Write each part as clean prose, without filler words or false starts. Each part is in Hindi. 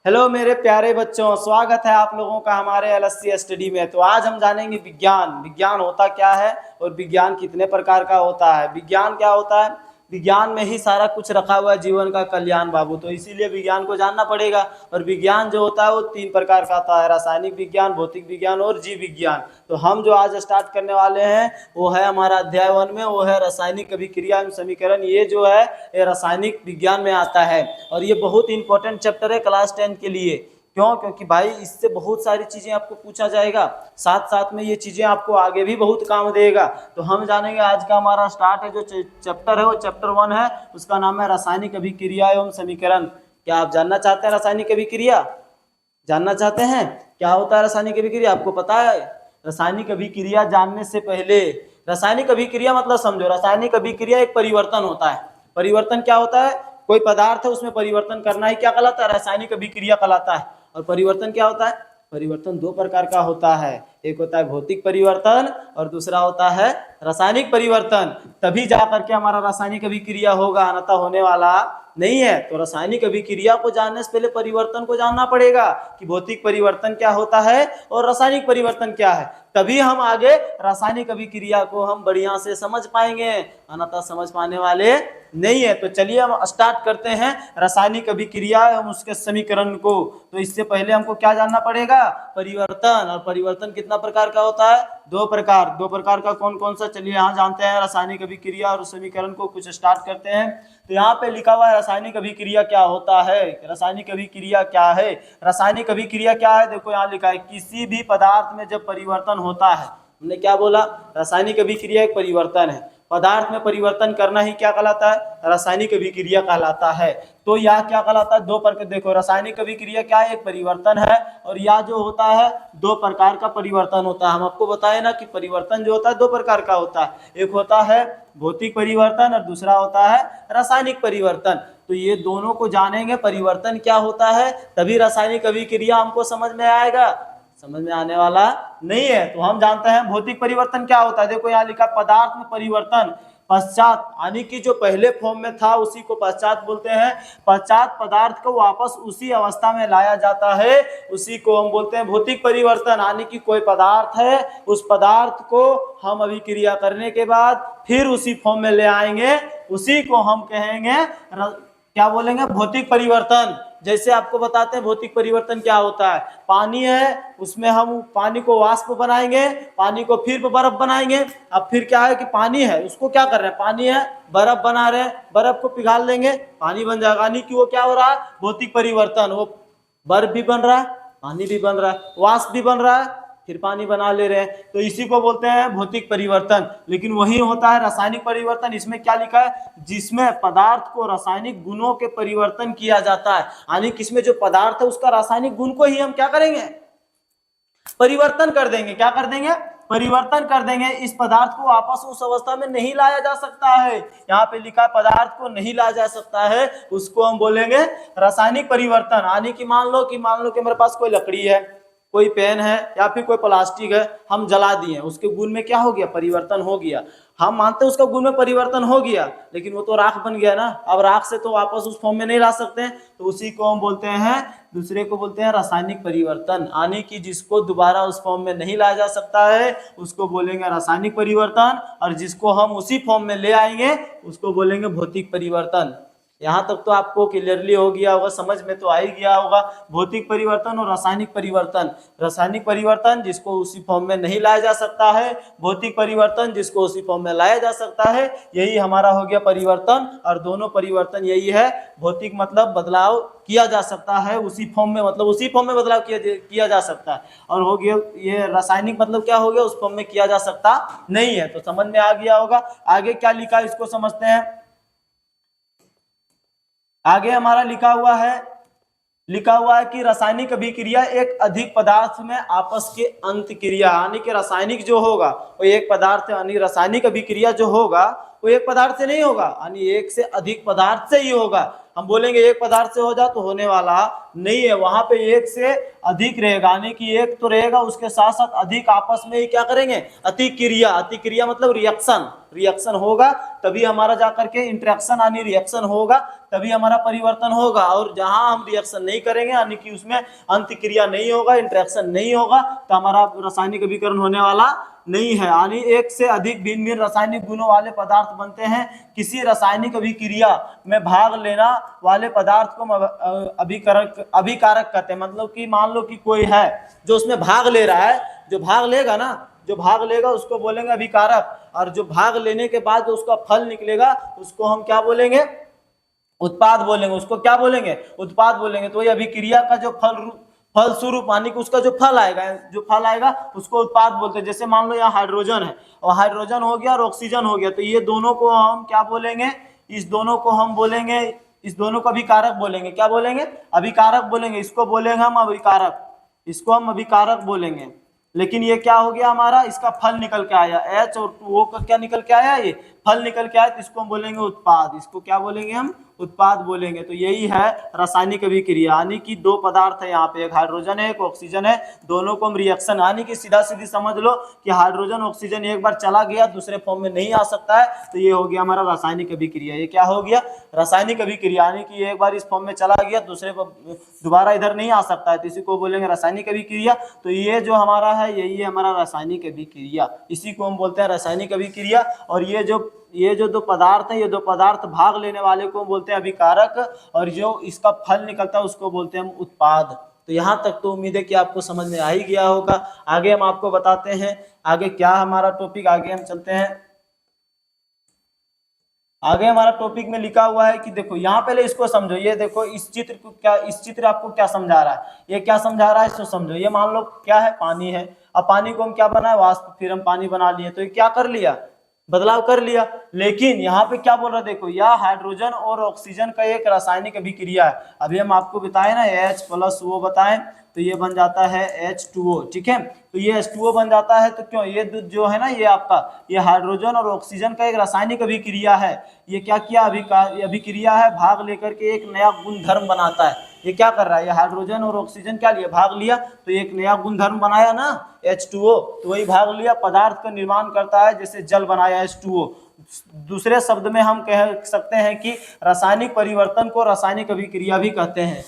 हेलो मेरे प्यारे बच्चों, स्वागत है आप लोगों का हमारे एलएससी स्टडी में। तो आज हम जानेंगे विज्ञान। विज्ञान होता क्या है और विज्ञान कितने प्रकार का होता है। विज्ञान क्या होता है? विज्ञान में ही सारा कुछ रखा हुआ है, जीवन का कल्याण बाबू। तो इसीलिए विज्ञान को जानना पड़ेगा। और विज्ञान जो होता है वो 3 प्रकार का आता है, रासायनिक विज्ञान, भौतिक विज्ञान और जीव विज्ञान। तो हम जो आज स्टार्ट करने वाले हैं वो है हमारा अध्याय 1 में, वो है रासायनिक अभिक्रिया एवं समीकरण। ये जो है ये रासायनिक विज्ञान में आता है और ये बहुत इंपॉर्टेंट चैप्टर है क्लास 10 के लिए। क्यों? क्योंकि भाई इससे बहुत सारी चीजें आपको पूछा जाएगा, साथ साथ में ये चीजें आपको आगे भी बहुत काम देगा। तो हम जानेंगे, आज का हमारा स्टार्ट है जो चैप्टर है वो चैप्टर 1 है, उसका नाम है रासायनिक अभिक्रिया एवं समीकरण। क्या आप जानना चाहते हैं रासायनिक अभिक्रिया? जानना चाहते हैं क्या होता है रासायनिक अभिक्रिया? आपको पता है? रासायनिक अभिक्रिया जानने से पहले, रासायनिक अभिक्रिया मतलब समझो, रासायनिक अभिक्रिया एक परिवर्तन होता है। परिवर्तन क्या होता है? कोई पदार्थ है उसमें परिवर्तन करना ही क्या कहलाता है? रासायनिक अभिक्रिया कहलाता है। और परिवर्तन क्या होता है? परिवर्तन 2 प्रकार का होता है, एक होता है भौतिक परिवर्तन और दूसरा होता है रासायनिक परिवर्तन। तभी जाकर के हमारा रासायनिक अभिक्रिया होगा, अन्यथा होने वाला नहीं है। तो रासायनिक अभिक्रिया को जानने से पहले परिवर्तन को जानना पड़ेगा कि भौतिक परिवर्तन क्या होता है और रासायनिक परिवर्तन क्या है। तभी हम आगे रासायनिक अभिक्रिया को हम बढ़िया से समझ पाएंगे, अन्यथा समझ पाने वाले नहीं है। तो चलिए हम स्टार्ट करते हैं रासायनिक अभिक्रिया एवं उसके समीकरण को। तो इससे पहले हमको क्या जानना पड़ेगा? परिवर्तन। और परिवर्तन कितना प्रकार का होता है? 2 प्रकार। 2 प्रकार का कौन कौन सा? चलिए यहाँ जानते हैं रासायनिक अभिक्रिया और समीकरण को कुछ स्टार्ट करते हैं। तो यहाँ पे लिखा हुआ है रासायनिक अभिक्रिया क्या होता है। रासायनिक अभिक्रिया क्या है? रासायनिक अभिक्रिया क्या है? देखो यहाँ लिखा है, किसी भी पदार्थ में जब परिवर्तन होता है, हमने क्या बोला? रासायनिक अभिक्रिया एक परिवर्तन है। पदार्थ में परिवर्तन करना ही क्या कहलाता है? रासायनिक अभिक्रिया कहलाता है। तो यह क्या कहलाता है? 2 प्रकार। देखो रासायनिक अभिक्रिया क्या है? एक परिवर्तन है। और यह जो होता है 2 प्रकार का परिवर्तन होता है। हम आपको बताए ना कि परिवर्तन जो होता है 2 प्रकार का होता है, एक होता है भौतिक परिवर्तन और दूसरा होता है रासायनिक परिवर्तन। तो ये दोनों को जानेंगे, परिवर्तन क्या होता है, तभी रासायनिक अभिक्रिया हमको समझ में आएगा। समझ में आने वाला नहीं है। तो हम जानते हैं भौतिक परिवर्तन क्या होता है। देखो यहाँ लिखा, पदार्थ में परिवर्तन पश्चात, यानी कि जो पहले फॉर्म में था उसी को पश्चात बोलते हैं। पश्चात पदार्थ को वापस उसी अवस्था में लाया जाता है, उसी को हम बोलते हैं भौतिक परिवर्तन। यानी कि कोई पदार्थ है, उस पदार्थ को हम अभिक्रिया करने के बाद फिर उसी फॉर्म में ले आएंगे, उसी को हम कहेंगे क्या बोलेंगे? भौतिक परिवर्तन। जैसे आपको बताते हैं भौतिक परिवर्तन क्या होता है। पानी है, उसमें हम पानी को वाष्प बनाएंगे, पानी को फिर बर्फ बनाएंगे। अब फिर क्या है कि पानी है, उसको क्या कर रहे हैं? पानी है, बर्फ बना रहे हैं, बर्फ को पिघाल देंगे, पानी बन जाएगा। यानी कि वो क्या हो रहा है? भौतिक परिवर्तन। वो बर्फ भी बन रहा है, पानी भी बन रहा है, वाष्प भी बन रहा है, फिर पानी बना ले रहे हैं। तो इसी को बोलते हैं भौतिक परिवर्तन। लेकिन वही होता है रासायनिक परिवर्तन। इसमें क्या लिखा है? जिसमें पदार्थ को रासायनिक गुणों के परिवर्तन किया जाता है। यानी कि इसमें जो पदार्थ है उसका रासायनिक गुण को ही हम क्या करेंगे? परिवर्तन कर देंगे। क्या कर देंगे? परिवर्तन कर देंगे। इस पदार्थ को वापस उस अवस्था में नहीं लाया जा सकता है। यहाँ पे लिखा पदार्थ को नहीं लाया जा सकता है, उसको हम बोलेंगे रासायनिक परिवर्तन। यानी कि मान लो कि मेरे पास कोई लकड़ी है, कोई पेन है या फिर कोई प्लास्टिक है, हम जला दिए, उसके गुण में क्या हो गया? परिवर्तन हो गया। हम मानते हैं उसका गुण में परिवर्तन हो गया, लेकिन वो तो राख बन गया ना। अब राख से तो वापस उस फॉर्म में नहीं ला सकते हैं, तो उसी को हम बोलते हैं, दूसरे को बोलते हैं रासायनिक परिवर्तन। यानी कि जिसको दोबारा उस फॉर्म में नहीं लाया जा सकता है उसको बोलेंगे रासायनिक परिवर्तन, और जिसको हम उसी फॉर्म में ले आएंगे उसको बोलेंगे भौतिक परिवर्तन। यहाँ तक तो आपको क्लियरली हो गया होगा, समझ में तो आ ही गया होगा। भौतिक परिवर्तन और रासायनिक परिवर्तन। रासायनिक परिवर्तन जिसको उसी फॉर्म में नहीं लाया जा सकता है, भौतिक परिवर्तन जिसको उसी फॉर्म में लाया जा सकता है। यही हमारा हो गया परिवर्तन। और दोनों परिवर्तन यही है। भौतिक मतलब बदलाव किया जा सकता है उसी फॉर्म में, मतलब उसी फॉर्म में बदलाव किया जा सकता है। और हो गया ये रासायनिक मतलब क्या हो गया? उस फॉर्म में किया जा सकता नहीं है। तो समझ में आ गया होगा। आगे क्या लिखा है इसको समझते हैं। आगे हमारा लिखा हुआ है कि रासायनिक अभिक्रिया एक अधिक पदार्थ में आपस के अंत क्रिया। यानी कि रासायनिक जो होगा वो एक पदार्थ, यानी रासायनिक अभिक्रिया जो होगा वो एक पदार्थ से नहीं होगा, यानी एक से अधिक पदार्थ से ही होगा। हम बोलेंगे एक पदार्थ से हो जा तो होने वाला नहीं है, वहां पे एक से अधिक रहेगा। यानी कि एक तो रहेगा, उसके साथ साथ अधिक आपस में ही क्या करेंगे? अतिक्रिया। अतिक्रिया मतलब रिएक्शन होगा, तभी हमारा जाकर के इंटरेक्शन यानी रिएक्शन होगा, तभी हमारा परिवर्तन होगा। और जहां हम रिएक्शन नहीं करेंगे यानी कि उसमें अंतक्रिया नहीं होगा, इंटरेक्शन नहीं होगा, तो हमारा रासायनिक अभिकरण होने वाला नहीं है। यानी एक से अधिक भिन्न भिन्न रासायनिक गुणों वाले पदार्थ बनते हैं। किसी रासायनिक अभिक्रिया में भाग लेना वाले पदार्थ को अभिकारक कहते हैं। मतलब कि मान लो कि कोई है जो उसमें भाग ले रहा है, जो भाग लेगा ना, जो भाग लेगा उसको बोलेंगे अभिकारक, और जो भाग लेने के बाद जो उसका फल निकलेगा उसको हम क्या बोलेंगे? उत्पाद बोलेंगे। उसको क्या बोलेंगे? उत्पाद बोलेंगे। तो ये अभिक्रिया का जो फल स्वरूप यानी कि उसका जो फल आएगा उसको उत्पाद बोलते हैं। जैसे मान लो यहाँ हाइड्रोजन है, और हाइड्रोजन हो गया और ऑक्सीजन हो गया, तो ये दोनों को हम क्या बोलेंगे? इस दोनों को हम बोलेंगे, इस दोनों को अभिकारक बोलेंगे। क्या बोलेंगे? अभिकारक बोलेंगे। इसको बोलेंगे हम अभिकारक, इसको हम अभिकारक बोलेंगे। लेकिन ये क्या हो गया हमारा? इसका फल निकल के आया, H और O का क्या निकल के आया? ये फल निकल के आया, तो इसको हम बोलेंगे उत्पाद। इसको क्या बोलेंगे? हम उत्पाद बोलेंगे। तो यही है रासायनिक अभिक्रिया। यानी कि दो पदार्थ है यहाँ पे, एक हाइड्रोजन है एक ऑक्सीजन है, दोनों को हम रिएक्शन, यानी कि सीधा सीधी समझ लो कि हाइड्रोजन ऑक्सीजन एक बार चला गया दूसरे फॉर्म में नहीं आ सकता है, तो ये हो गया हमारा रासायनिक अभिक्रिया। ये क्या हो गया? रासायनिक अभिक्रिया। यानी कि एक बार इस फॉर्म में चला गया दूसरे दोबारा इधर नहीं आ सकता है, तो इसी को बोलेंगे रासायनिक अभिक्रिया। तो ये जो हमारा है यही है हमारा रासायनिक अभिक्रिया, इसी को हम बोलते हैं रासायनिक अभिक्रिया। और ये जो दो पदार्थ है, ये दो पदार्थ भाग लेने वाले को बोलते हैं अभिकारक, और जो इसका फल निकलता है उसको बोलते हैं हम उत्पाद। तो यहाँ तक तो उम्मीद है कि आपको समझ में आ ही गया होगा। आगे हम आपको बताते हैं आगे क्या हमारा टॉपिक, आगे हम चलते हैं। आगे हमारा टॉपिक में लिखा हुआ है कि देखो यहाँ पहले इसको समझो। ये देखो इस चित्र को क्या, इस चित्र आपको क्या समझा रहा है? ये क्या समझा रहा है इसको समझो। ये मान लो क्या है? पानी है। अब पानी को हम क्या बनाए? वाष्प। फिर हम पानी बना लिए, तो ये क्या कर लिया? बदलाव कर लिया। लेकिन यहाँ पे क्या बोल रहा है? देखो यह हाइड्रोजन और ऑक्सीजन का एक रासायनिक अभिक्रिया है। अभी हम आपको बताए ना H+O बताएं, तो ये बन जाता है H2O। ठीक है, तो ये H2O बन जाता है। तो क्यों? ये जो है ना, ये आपका ये हाइड्रोजन और ऑक्सीजन का एक रासायनिक अभिक्रिया है। ये क्या किया? अभिक्रिया है, भाग लेकर के एक नया गुणधर्म बनाता है। ये क्या कर रहा है? ये हाइड्रोजन और ऑक्सीजन क्या लिया? भाग लिया, तो एक नया गुणधर्म बनाया ना H2O, तो वही भाग लिया, पदार्थ का निर्माण करता है, जैसे जल बनाया H2O। दूसरे शब्द में हम कह सकते हैं कि रासायनिक परिवर्तन को रासायनिक अभिक्रिया भी कहते हैं।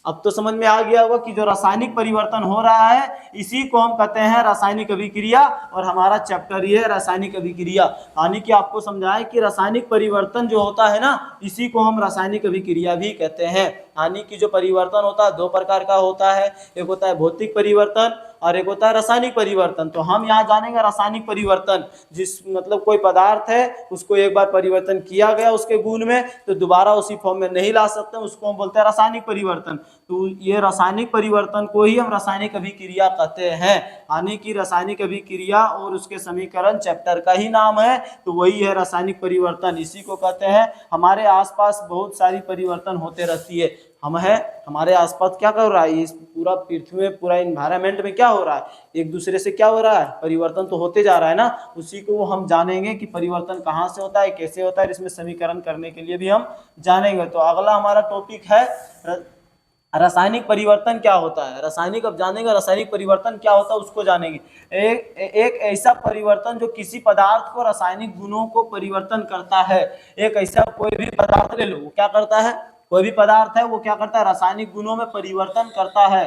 अब तो समझ में आ गया होगा कि जो रासायनिक परिवर्तन हो रहा है इसी को हम कहते हैं रासायनिक अभिक्रिया, और हमारा चैप्टर ये है रासायनिक अभिक्रिया। यानी कि आपको समझाएं कि रासायनिक परिवर्तन जो होता है ना, इसी को हम रासायनिक अभिक्रिया भी कहते हैं। यानी कि जो परिवर्तन होता है दो प्रकार का होता है, एक होता है भौतिक परिवर्तन और एक होता है रासायनिक परिवर्तन। तो हम यहाँ जानेंगे रासायनिक परिवर्तन, जिस मतलब कोई पदार्थ है उसको एक बार परिवर्तन किया गया उसके गुण में, तो दोबारा उसी फॉर्म में नहीं ला सकते, उसको हम बोलते हैं रासायनिक परिवर्तन। तो ये रासायनिक परिवर्तन को ही हम रासायनिक अभिक्रिया कहते हैं। यानी कि रासायनिक अभिक्रिया और उसके समीकरण चैप्टर का ही नाम है, तो वही है रासायनिक परिवर्तन, इसी को कहते हैं। हमारे आसपास बहुत सारी परिवर्तन होते रहती है। हमारे आसपास क्या कर रहा है? इस पूरा पृथ्वी में, पूरा इन्वायरमेंट में क्या हो रहा है? एक दूसरे से क्या हो रहा है? परिवर्तन तो होते जा रहा है ना, उसी को हम जानेंगे कि परिवर्तन कहाँ से होता है, कैसे होता है, इसमें समीकरण करने के लिए भी हम जानेंगे। तो अगला हमारा टॉपिक है रासायनिक परिवर्तन क्या होता है। रासायनिक अब जानेंगे रासायनिक परिवर्तन क्या होता है, उसको जानेंगे। एक ऐसा परिवर्तन जो किसी पदार्थ को रासायनिक गुणों को परिवर्तन करता है। एक ऐसा कोई भी पदार्थ ले लो, वो क्या करता है? कोई भी पदार्थ है वो क्या करता है? रासायनिक गुणों में परिवर्तन करता है।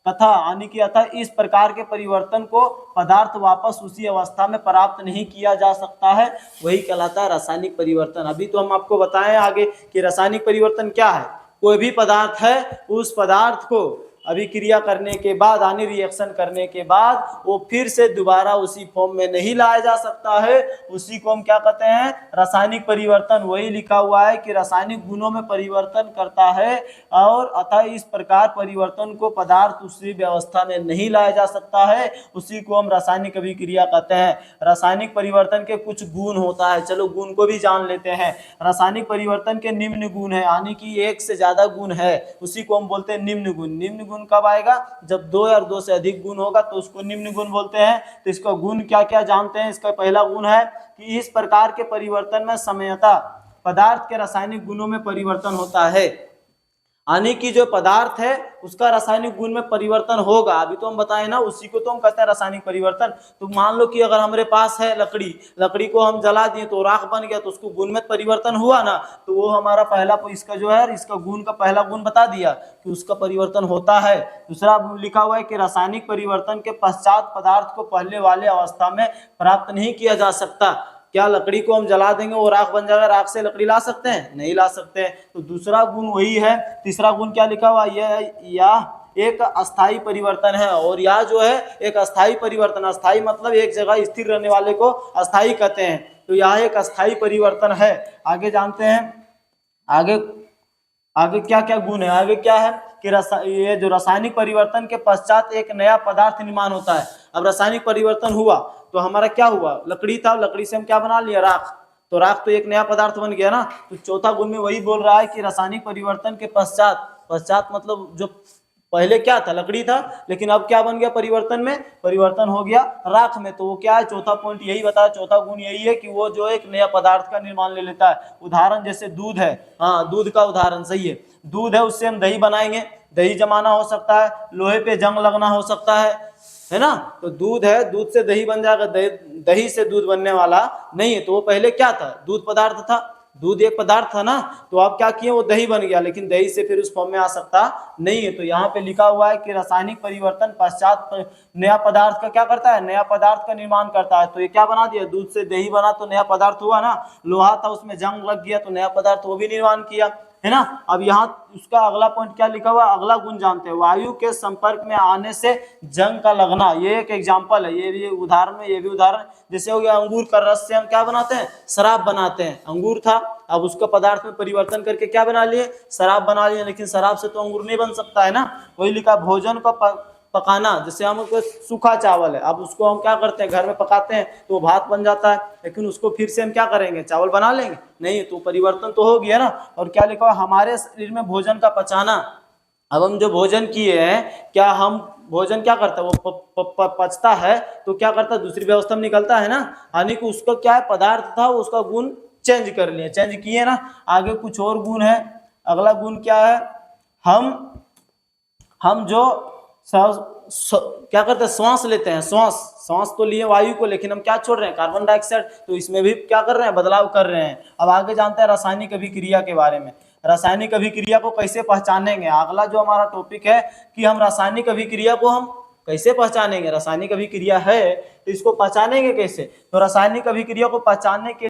यानी कि अतः इस प्रकार के परिवर्तन को पदार्थ वापस उसी अवस्था में प्राप्त नहीं किया जा सकता है, वही कहलाता है रासायनिक परिवर्तन। अभी तो हम आपको बताएं आगे कि रासायनिक परिवर्तन क्या है। कोई भी पदार्थ है, उस पदार्थ को अभिक्रिया करने के बाद, यानी रिएक्शन करने के बाद वो फिर से दोबारा उसी फॉर्म में नहीं लाया जा सकता है, उसी को हम क्या कहते हैं? रासायनिक परिवर्तन। वही लिखा हुआ है कि रासायनिक गुणों में परिवर्तन करता है, और अतः इस प्रकार परिवर्तन को पदार्थ उसी व्यवस्था में नहीं लाया जा सकता है, उसी को हम रासायनिक अभिक्रिया कहते हैं। रासायनिक परिवर्तन के कुछ गुण होता है, चलो गुण को भी जान लेते हैं। रासायनिक परिवर्तन के निम्न गुण है, यानी कि एक से ज्यादा गुण है, उसी को हम बोलते हैं निम्न गुण। निम्न गुण कब आएगा? जब दो या दो से अधिक गुण होगा, तो उसको निम्न गुण बोलते हैं। तो इसका गुण क्या क्या जानते हैं? इसका पहला गुण है कि इस प्रकार के परिवर्तन में साम्यता, पदार्थ के रासायनिक गुणों में परिवर्तन होता है। यानी कि जो पदार्थ है उसका रासायनिक गुण में परिवर्तन होगा। अभी तो हम बताए ना, उसी को तो हम कहते हैं रासायनिक परिवर्तन। तो मान लो कि अगर हमारे पास है लकड़ी, लकड़ी को हम जला दिए तो राख बन गया, तो उसको गुण में परिवर्तन हुआ ना, तो वो हमारा पहला इसका जो है इसका गुण का पहला गुण बता दिया कि उसका परिवर्तन होता है। दूसरा लिखा हुआ है कि रासायनिक परिवर्तन के पश्चात पदार्थ को पहले वाले अवस्था में प्राप्त नहीं किया जा सकता। क्या लकड़ी को हम जला देंगे वो राख बन जाएगा, राख से लकड़ी ला सकते हैं? नहीं ला सकते हैं। तो दूसरा गुण वही है। तीसरा गुण क्या लिखा हुआ, यह एक अस्थाई परिवर्तन है। और यह जो है एक अस्थाई परिवर्तन, अस्थाई मतलब एक जगह स्थिर रहने वाले को अस्थाई कहते हैं। तो यह एक अस्थाई परिवर्तन है। आगे जानते हैं, आगे क्या क्या गुण है। आगे क्या है कि ये जो रासायनिक परिवर्तन के पश्चात एक नया पदार्थ निर्माण होता है। अब रासायनिक परिवर्तन हुआ तो हमारा क्या हुआ, लकड़ी था, लकड़ी से हम क्या बना लिया, राख। तो राख तो एक नया पदार्थ बन गया ना। तो चौथा गुण में वही बोल रहा है कि रासायनिक परिवर्तन के पश्चात मतलब जो पहले क्या था, लकड़ी था, लेकिन अब क्या बन गया, परिवर्तन में परिवर्तन हो गया राख में। तो वो क्या है, चौथा पॉइंट यही बताया, चौथा गुण यही है कि वो जो एक नया पदार्थ का निर्माण ले लेता है। उदाहरण जैसे दूध है, हाँ दूध का उदाहरण सही है, दूध है उससे हम दही बनाएंगे, दही जमाना हो सकता है, लोहे पे जंग लगना हो सकता है ना। तो दूध है, दूध से दही बन जाएगा, दही से दूध बनने वाला नहीं है। तो वो पहले क्या था, दूध पदार्थ था, दूध एक पदार्थ था ना। तो आप क्या किए, वो दही बन गया, लेकिन दही से फिर उस फॉर्म में आ सकता नहीं है। तो यहाँ पे लिखा हुआ है कि रासायनिक परिवर्तन पश्चात नया पदार्थ का क्या करता है, नया पदार्थ का निर्माण करता है। तो ये क्या बना दिया, दूध से दही बना तो नया पदार्थ हुआ ना। लोहा था उसमें जंग लग गया तो नया पदार्थ वो भी निर्माण किया, है ना। अब यहाँ उसका अगला पॉइंट क्या लिखा हुआ, अगला गुण जानते हैं, वायु के संपर्क में आने से जंग का लगना। ये एक एग्जांपल है, ये भी उदाहरण में, ये भी उदाहरण जैसे हो गया अंगूर का रस से हम क्या बनाते हैं, शराब बनाते हैं। अंगूर था, अब उसका पदार्थ में परिवर्तन करके क्या बना लिए, शराब बना लिए। लेकिन शराब से तो अंगूर नहीं बन सकता है ना। वही लिखा, भोजन का पकाना, जैसे हमको सूखा चावल है, अब उसको हम क्या करते हैं, घर में पकाते हैं तो भात बन जाता है, लेकिन उसको फिर से हम क्या करेंगे, चावल बना लेंगे नहीं। तो परिवर्तन तो हो गया ना। और क्या लिखा है, हमारे शरीर में भोजन का पचाना। अब हम जो भोजन किए हैं, क्या हम भोजन क्या करता है, वो पचता है तो क्या करता है, दूसरी व्यवस्था में निकलता है ना। यानी कि उसका क्या है, पदार्थ था उसका गुण चेंज कर लिया, चेंज किए ना। आगे कुछ और गुण है। अगला गुण क्या है, हम जो क्या करते हैं, श्वास लेते हैं, श्वास तो लिए वायु को, लेकिन हम क्या छोड़ रहे हैं, कार्बन डाइऑक्साइड। तो इसमें भी क्या कर रहे हैं, बदलाव कर रहे हैं। अब आगे जानते हैं रासायनिक अभिक्रिया के बारे में। रासायनिक अभिक्रिया को कैसे पहचानेंगे, अगला जो हमारा टॉपिक है कि हम रासायनिक अभिक्रिया को हम कैसे पहचानेंगे। रासायनिक अभिक्रिया है तो इसको पहचानेंगे कैसे। तो रासायनिक अभिक्रिया को पहचानने के